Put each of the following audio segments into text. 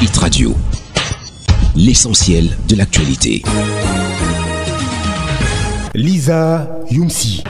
Hit Radio, l'essentiel de l'actualité. Lisa Youmsi.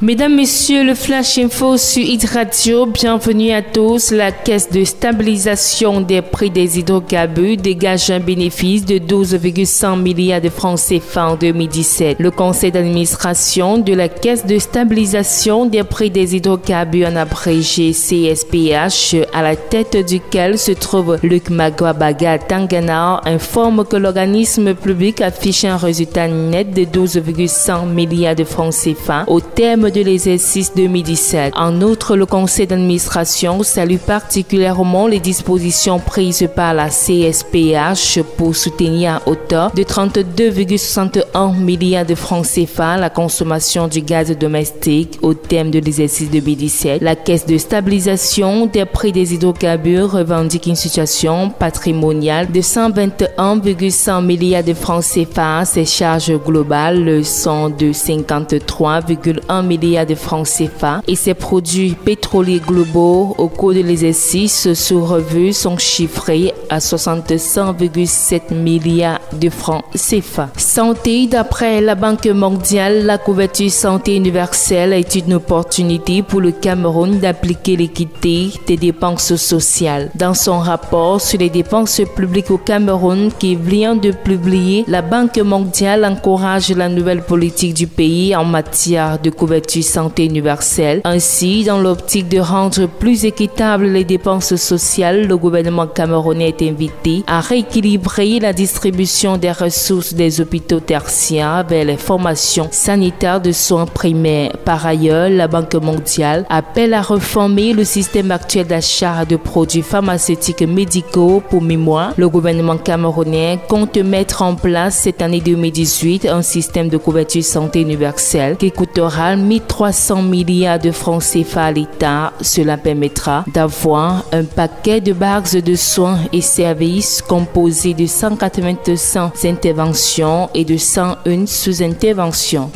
Mesdames, Messieurs, le Flash Info sur Hit Radio, bienvenue à tous. La Caisse de stabilisation des prix des hydrocarbures dégage un bénéfice de 12,1 milliards de francs CFA en 2017. Le conseil d'administration de la Caisse de stabilisation des prix des hydrocarbures, en abrégé CSPH, à la tête duquel se trouve Luc Magwabaga Tangana, informe que l'organisme public affiche un résultat net de 12,1 milliards de francs CFA au terme de l'exercice 2017. En outre, le conseil d'administration salue particulièrement les dispositions prises par la CSPH pour soutenir à hauteur de 32,61 milliards de francs CFA la consommation du gaz domestique au terme de l'exercice 2017. La Caisse de stabilisation des prix des hydrocarbures revendique une situation patrimoniale de 121,1 milliards de francs CFA. Ses charges globales sont de 53,1 milliards de francs CFA et ses produits pétroliers globaux au cours de l'exercice sous revue sont chiffrés à 65,7 milliards de francs CFA. Santé, d'après la Banque mondiale, la couverture santé universelle est une opportunité pour le Cameroun d'appliquer l'équité des dépenses sociales. Dans son rapport sur les dépenses publiques au Cameroun qui vient de publier, la Banque mondiale encourage la nouvelle politique du pays en matière de couverture santé universelle. Ainsi, dans l'optique de rendre plus équitables les dépenses sociales, le gouvernement camerounais est invité à rééquilibrer la distribution des ressources des hôpitaux tertiaires vers les formations sanitaires de soins primaires. Par ailleurs, la Banque mondiale appelle à réformer le système actuel d'achat de produits pharmaceutiques médicaux. Pour mémoire, le gouvernement camerounais compte mettre en place cette année 2018 un système de couverture santé universelle qui coûtera 1300 milliards de francs CFA à l'État. Cela permettra d'avoir un paquet de bases de soins et services composé de 185 interventions et de 101 sous-interventions.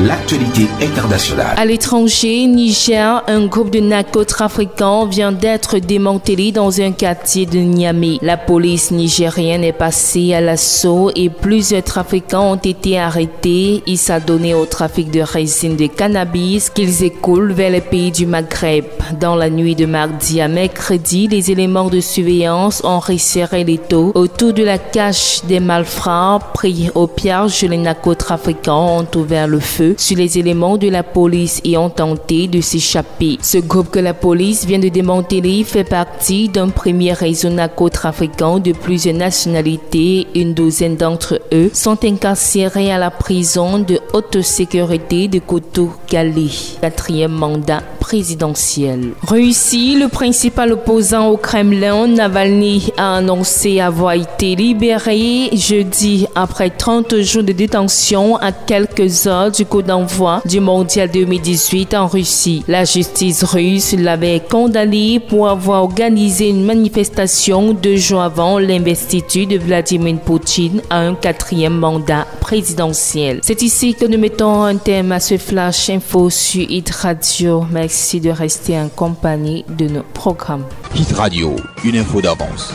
L'actualité internationale. À l'étranger, Niger, un groupe de narcotrafiquants vient d'être démantelé dans un quartier de Niamey. La police nigérienne est passée à l'assaut et plusieurs trafiquants ont été arrêtés. Ils s'adonnaient au trafic de résine de cannabis qu'ils écoulent vers les pays du Maghreb. Dans la nuit de mardi à mercredi, les éléments de surveillance ont resserré les taux autour de la cache des malfrats pris au piège. Les narcotrafiquants ont ouvert le feu sur les éléments de la police et ont tenté de s'échapper. Ce groupe que la police vient de démanteler fait partie d'un premier réseau narcotrafiquant de plusieurs nationalités. Une douzaine d'entre eux sont incarcérés à la prison de haute sécurité de Koto-Gali. 4e mandat présidentiel. Russie, le principal opposant au Kremlin, Navalny, a annoncé avoir été libéré jeudi après 30 jours de détention à quelques heures du coup d'envoi du mondial 2018 en Russie. La justice russe l'avait condamné pour avoir organisé une manifestation 2 jours avant l'investiture de Vladimir Poutine à un 4e mandat présidentiel. C'est ici que nous mettons un terme à ce flash info sur Hit Radio. Merci de rester en compagnie de nos programmes. Hit Radio, une info d'avance.